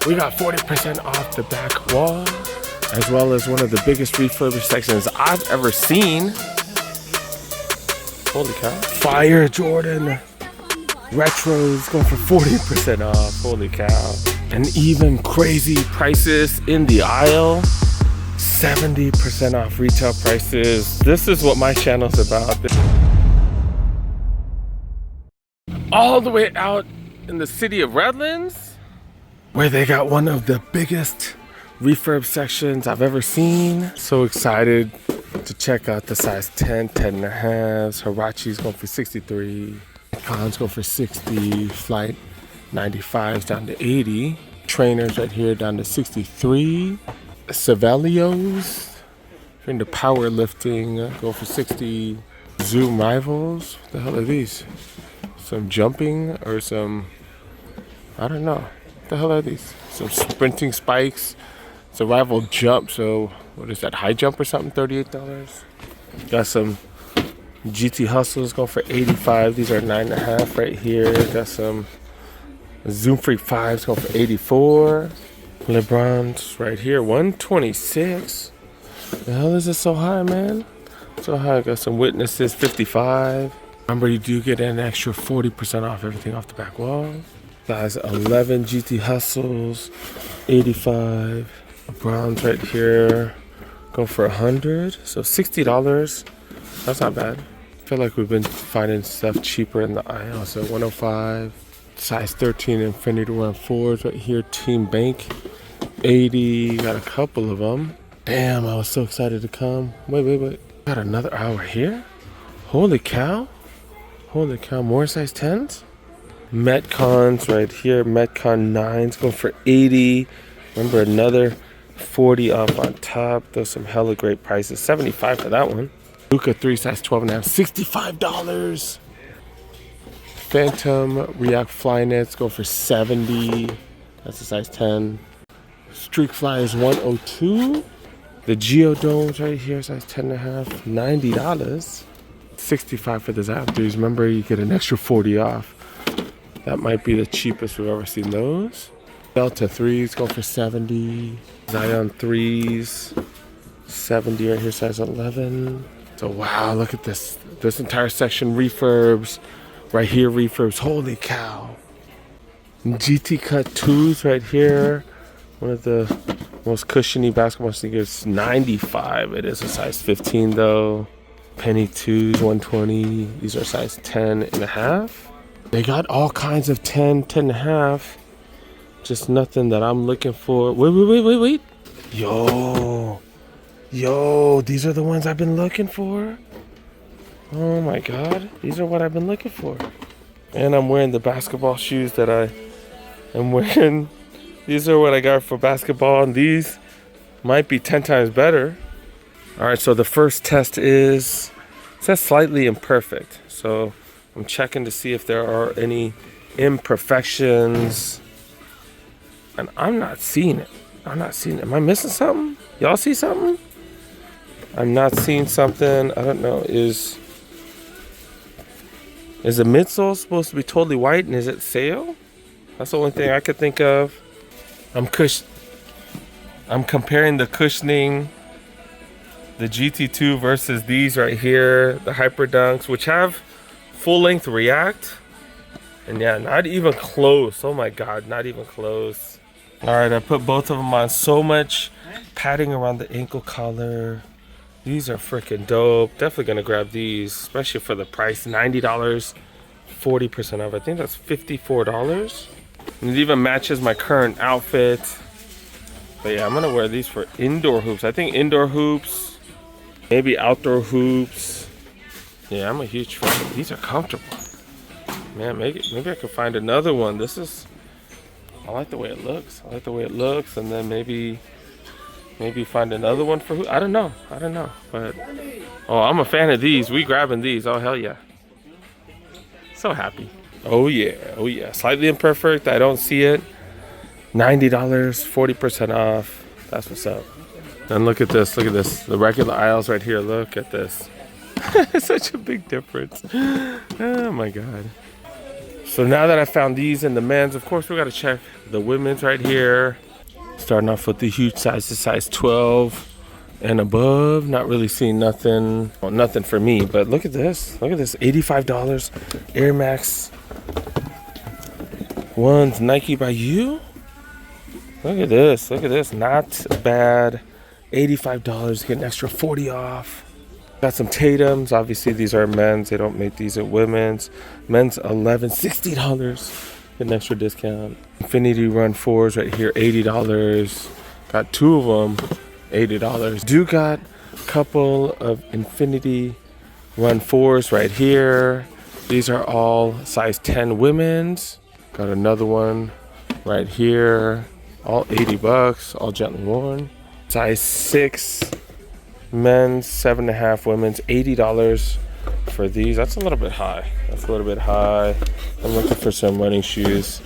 We got 40% off the back wall, as well as one of the biggest refurbished sections I've ever seen. Holy cow. Fire Jordan Retros going for 40% off. Holy cow. And even crazy prices in the aisle. 70% off retail prices. This is what my channel's about. All the way out in the city of Redlands, where they got one of the biggest refurb sections I've ever seen. So excited to check out the size 10, 10 and a halves. Huarache's going for 63. Cons go for 60. Flight 95s down to 80. Trainers right here down to 63. Savelios for into powerlifting go for 60. Zoom Rivals. What the hell are these? Some jumping or some, I don't know. What the hell are these? Some sprinting spikes. It's a rival jump, so what is that, high jump or something? $38. Got some GT Hustles going for 85. These are 9.5 right here. Got some Zoom Freak 5s going for 84. LeBron's right here, 126. The hell is it so high, man? So high. Got some Witnesses, 55. Remember, you do get an extra 40% off everything off the back wall. Size 11 GT Hustles, 85. Bronze right here, going for 100. So $60. That's not bad. I feel like we've been finding stuff cheaper in the aisle. So 105. Size 13 Infinity Run 4s right here. Team Bank, 80. Got a couple of them. Damn, I was so excited to come. Wait. Got another hour here? Holy cow. Holy cow, more size 10s? Metcons right here. Metcon 9s going for 80. Remember, another 40 off on top. Those some hella great prices. 75 for that one. Luca 3 size 12 and a half, $65. Phantom React Flynets go for 70. That's a size 10. Streak Fly is 102. The Geodomes right here, size 10 and a half, $90. 65 for the Zap 3s. Remember, you get an extra 40 off. That might be the cheapest we've ever seen those. Delta 3s go for 70. Zion 3s, 70 right here, size 11. So wow, look at this. This entire section refurbs. Right here, refurbs. Holy cow. GT Cut 2s right here. One of the most cushiony basketball sneakers, 95. It is a size 15 though. Penny 2s, 120. These are size 10 and a half. They got all kinds of 10, 10 and a half. Just nothing that I'm looking for. Wait. Yo, these are the ones I've been looking for. Oh my God, these are what I've been looking for. And I'm wearing the basketball shoes that I am wearing. These are what I got for basketball, and these might be 10 times better. All right, so the first test is, it says slightly imperfect. So I'm checking to see if there are any imperfections. And I'm not seeing it. Am I missing something? Y'all see something? I'm not seeing something. I don't know. Is the midsole supposed to be totally white, and is it sale? That's the only thing I could think of. I'm comparing the cushioning, the GT2 versus these right here, the Hyper Dunks, which have full length React. And yeah, not even close. Oh my God, not even close. All right, I put both of them on. So much padding around the ankle collar. These are freaking dope. Definitely gonna grab these, especially for the price. $90, 40% off. I think that's $54. And it even matches my current outfit. But yeah, I'm gonna wear these for indoor hoops. I think indoor hoops, maybe outdoor hoops. Yeah, I'm a huge fan. These are comfortable. Man, maybe I could find another one. I like the way it looks. And then maybe find another one for who? I don't know. But oh, I'm a fan of these. We grabbing these. Oh hell yeah. So happy. Oh yeah. Slightly imperfect. I don't see it. $90, 40% off. That's what's up. And look at this. The regular aisles right here. Look at this. Such a big difference. Oh my God. So now that I found these in the men's, of course we gotta check the women's right here. Starting off with the huge sizes, size 12 and above. Not really seeing nothing, well, nothing for me, but look at this. Look at this, $85 Air Max ones, Nike by you. Look at this, not bad. $85, get an extra 40 off. Got some Tatums, obviously these are men's, they don't make these at women's. Men's $11, $60, get an extra discount. Infinity Run 4s right here, $80. Got two of them, $80. Do got a couple of Infinity Run 4s right here. These are all size 10 women's. Got another one right here, all 80 bucks, all gently worn. Size 6 men's, 7.5 women's, $80 for these. That's a little bit high. That's a little bit high. I'm looking for some running shoes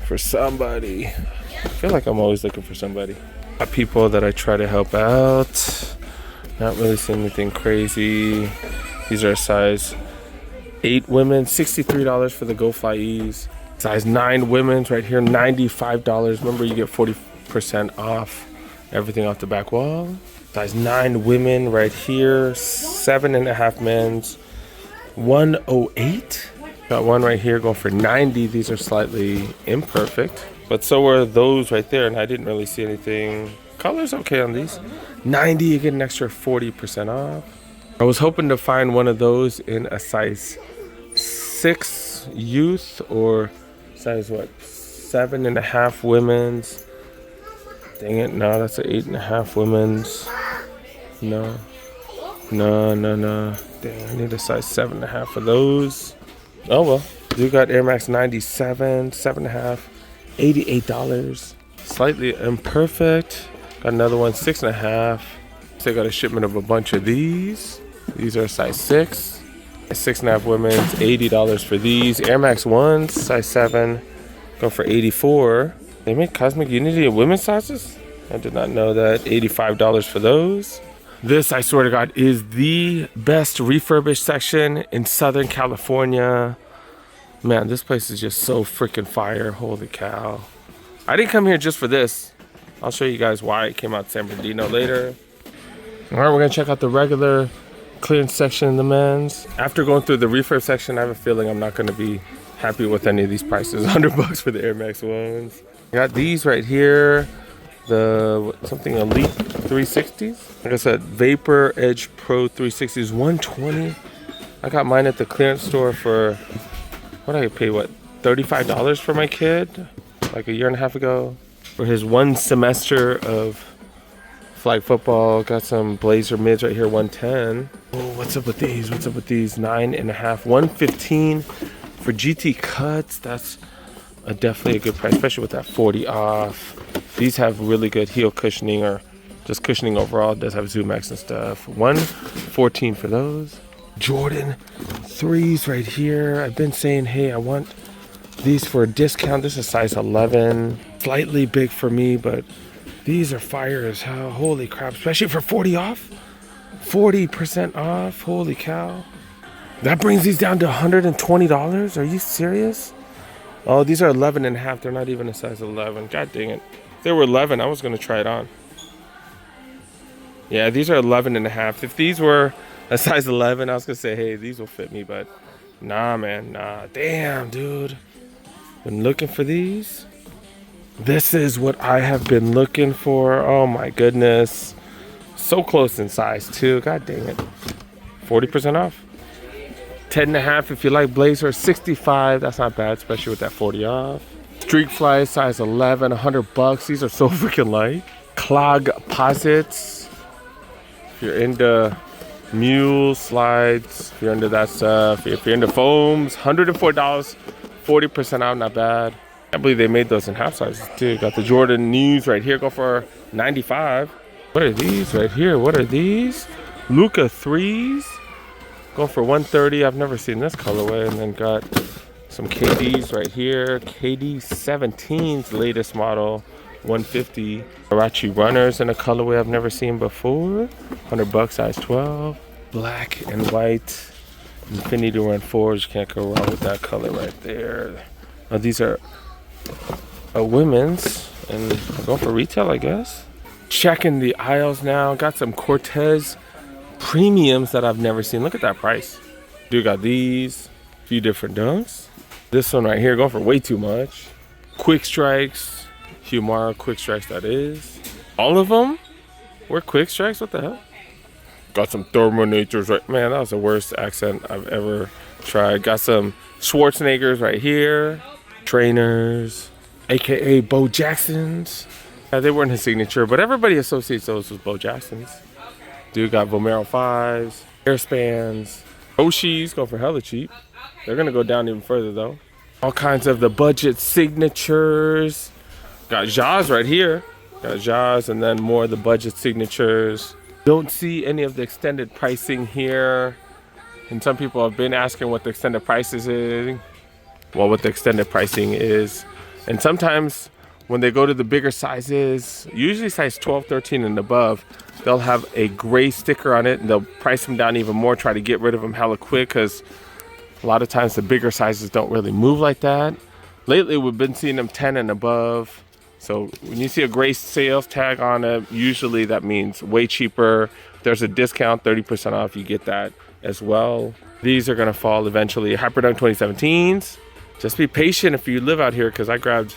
for somebody. I feel like I'm always looking for somebody. Got people that I try to help out. Not really seeing anything crazy. These are size 8 women, $63 for the Go Fly E's. Size 9 women's right here, $95. Remember, you get 40% off everything off the back wall. Size 9 women right here, 7.5 men's, $108. Got one right here going for $90. These are slightly imperfect, but so are those right there, and I didn't really see anything. Color's okay on these. $90, you get an extra 40% off. I was hoping to find one of those in a size 6 youth or size what, 7.5 women's. Dang it, no, that's an 8.5 women's. No. Dang, I need a size 7.5 of those. Oh well. You got Air Max 97, 7.5, $88. Slightly imperfect. Got another one, 6.5. So I got a shipment of a bunch of these. These are size 6. 6.5 women's, $80 for these. Air Max 1s, size 7, go for $84. They make Cosmic Unity of women's sizes? I did not know that. $85 for those. This, I swear to God, is the best refurbished section in Southern California. Man, this place is just so freaking fire. Holy cow. I didn't come here just for this. I'll show you guys why I came out San Bernardino later. All right, we're gonna check out the regular clearance section in the men's. After going through the refurb section, I have a feeling I'm not gonna be happy with any of these prices. 100 bucks for the Air Max ones. Got these right here. The something Elite 360s. Like I said, Vapor Edge Pro 360s, $120. I got mine at the clearance store for, what did I pay, what, $35 for my kid? Like a year and a half ago. For his 1 semester of flag football. Got some Blazer mids right here, $110. Oh, what's up with these? 9.5, $115 for GT cuts. That's definitely a good price, especially with that 40 off. These have really good heel cushioning, or just cushioning overall. It does have ZoomX and stuff. $114 for those. Jordan 3s right here. I've been saying, hey, I want these for a discount. This is size 11. Slightly big for me, but these are fire as hell. Holy crap, especially for 40 off. 40% off. Holy cow. That brings these down to $120. Are you serious? Oh, these are 11.5. They're not even a size 11. God dang it. If they were 11, I was going to try it on. Yeah, these are 11.5. If these were a size 11, I was going to say, hey, these will fit me. But nah, man, nah. Damn, dude. Been looking for these. This is what I have been looking for. Oh, my goodness. So close in size, too. God dang it. 40% off. 10.5 if you like Blazer. 65. That's not bad, especially with that 40 off. Streak Fly size 11, $100. These are so freaking light. Clog posits. If you're into mule slides, if you're into that stuff, if you're into foams, $104, 40% out, not bad. I believe they made those in half sizes too. Got the Jordan News right here, go for $95. What are these right here? What are these? Luca 3s, go for $130. I've never seen this colorway. And then got some KDs right here. KD 17's latest model, $150. Karachi Runners in a colorway I've never seen before. $100, size 12. Black and white Infinity Run 4s. You can't go wrong with that color right there. These are women's, and go for retail, I guess. Checking the aisles now. Got some Cortez premiums that I've never seen. Look at that price. Dude, got these. A few different dunks. This one right here, going for way too much. Quick Strikes. Humara Quick Strikes, that is. All of them were Quick Strikes? What the hell? Got some Therminators right. Man, that was the worst accent I've ever tried. Got some Schwarzeneggers right here. Trainers, aka Bo Jacksons. They weren't his signature, but everybody associates those with Bo Jacksons. Dude got Vomero 5s, Airspans, Oshis, go for hella cheap. They're gonna go down even further though. All kinds of the budget signatures. Got Jaws right here. Got Jaws, and then more of the budget signatures. Don't see any of the extended pricing here. And some people have been asking what the extended prices is. Well, what the extended pricing is. And sometimes when they go to the bigger sizes, usually size 12, 13 and above, they'll have a gray sticker on it and they'll price them down even more, try to get rid of them hella quick, because a lot of times the bigger sizes don't really move like that. Lately, we've been seeing them 10 and above. So when you see a gray sales tag on it, usually that means way cheaper. If there's a discount, 30% off, you get that as well. These are gonna fall eventually. Hyperdunk 2017s. Just be patient if you live out here, because I grabbed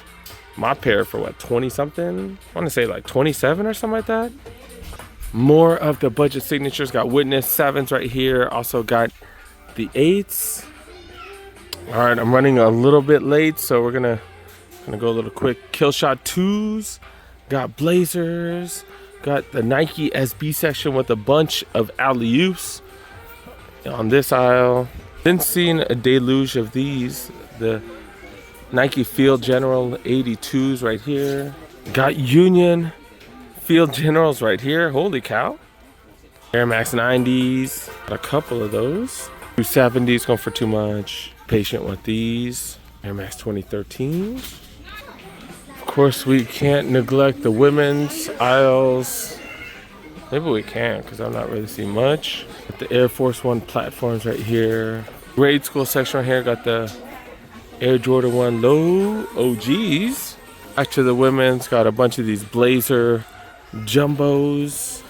my pair for what, 20 something? I want to say like 27 or something like that. More of the budget signatures. Got Witness 7s right here. Also got the 8s. All right, I'm running a little bit late, so we're gonna go a little quick. Killshot 2s. Got Blazers. Got the Nike SB section with a bunch of alley-oops on this aisle. Been seeing a deluge of these. The Nike Field General 82s right here. Got Union Field Generals right here. Holy cow. Air Max 90s. Got a couple of those. 270s going for too much. Patient with these. Air Max 2013s. Of course, we can't neglect the women's aisles. Maybe we can, because I'm not really seeing much. Got the Air Force One platforms right here. Grade school section right here. Got the Air Jordan 1 Low OGs. Back to the women's, got a bunch of these Blazer Jumbos.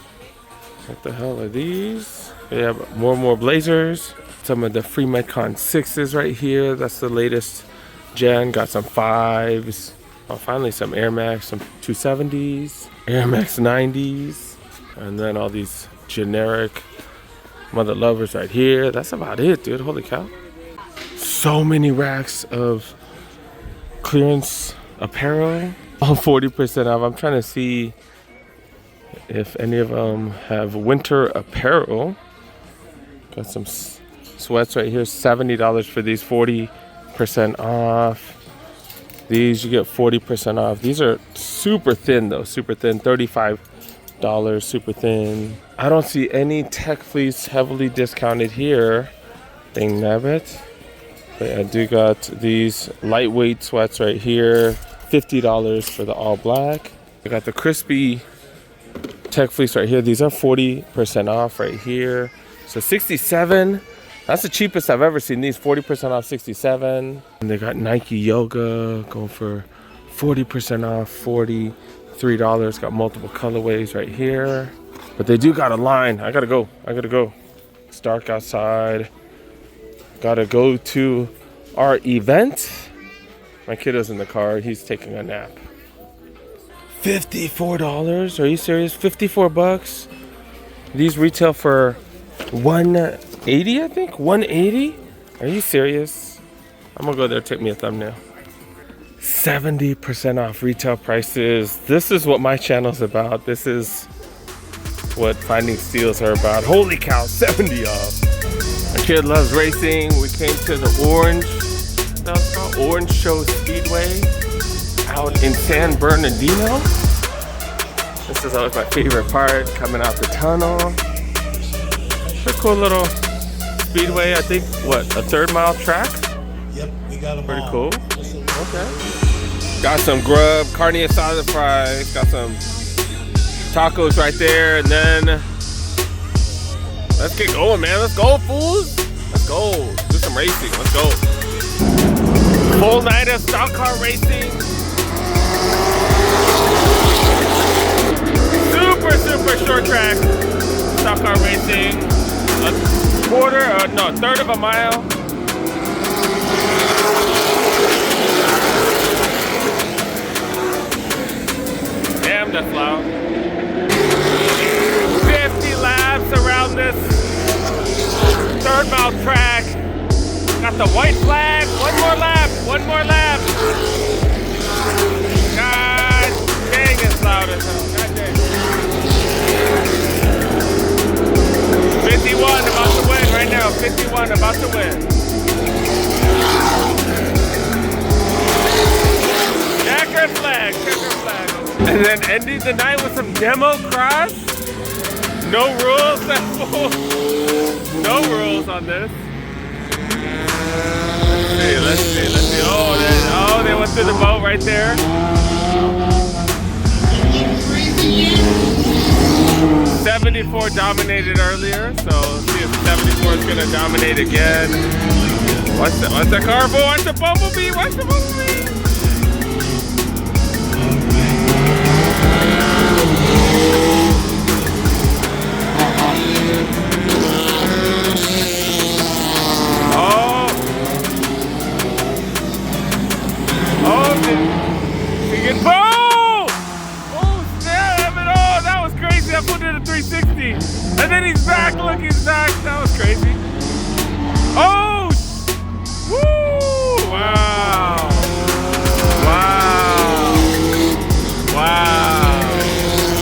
What the hell are these? They have more Blazers. Some of the Free Metcon 6s right here. That's the latest gen. Got some 5s. Oh, finally some Air Max, some 270s. Air Max 90s. And then all these generic Mother Lovers right here. That's about it, dude. Holy cow. So many racks of clearance apparel, all 40% off. I'm trying to see if any of them have winter apparel. Got some sweats right here, $70 for these, 40% off. These you get 40% off. These are super thin though, super thin, $35, super thin. I don't see any tech fleece heavily discounted here. Dang nabbit. But I do got these lightweight sweats right here, $50 for the all black. I got the crispy tech fleece right here. These are 40% off right here. So 67, that's the cheapest I've ever seen these, 40% off 67. And they got Nike Yoga going for 40% off, $43. Got multiple colorways right here. But they do got a line. I gotta go. It's dark outside. Gotta go to our event. My kiddo's in the car. He's taking a nap. $54? Are you serious? 54 bucks? These retail for $180, I think? $180? Are you serious? I'm gonna go there, take me a thumbnail. 70% off retail prices. This is what my channel's about. This is what finding steals are about. Holy cow, 70 off. My kid loves racing. We came to the Orange Show Speedway out in San Bernardino. This is always my favorite part, coming out the tunnel. It's a cool little speedway. I think, what, a 3rd-mile track? Yep, we got them pretty all. cool. Okay. Got some grub, carne asada fries, got some tacos right there, and then let's get going, man. Let's go, fools. Let's go. Do some racing. Let's go. Full night of stock car racing. Super short track. Stock car racing. A third of a mile. Damn, that's loud. 50 laps around this third mile track. Got the white flag. One more lap. God dang, it's loud as hell. God dang. 51 about to win right now. 51 about to win. Checker flag. And then ending the night with some demo cross. No rules. No rules on this. Let's see. Oh, they went through the boat right there. 74 dominated earlier, so let's see if 74 is gonna dominate again. What's the car for? What's the bumblebee? I put in a 360, and then he's back. Look, he's back. That was crazy. Oh!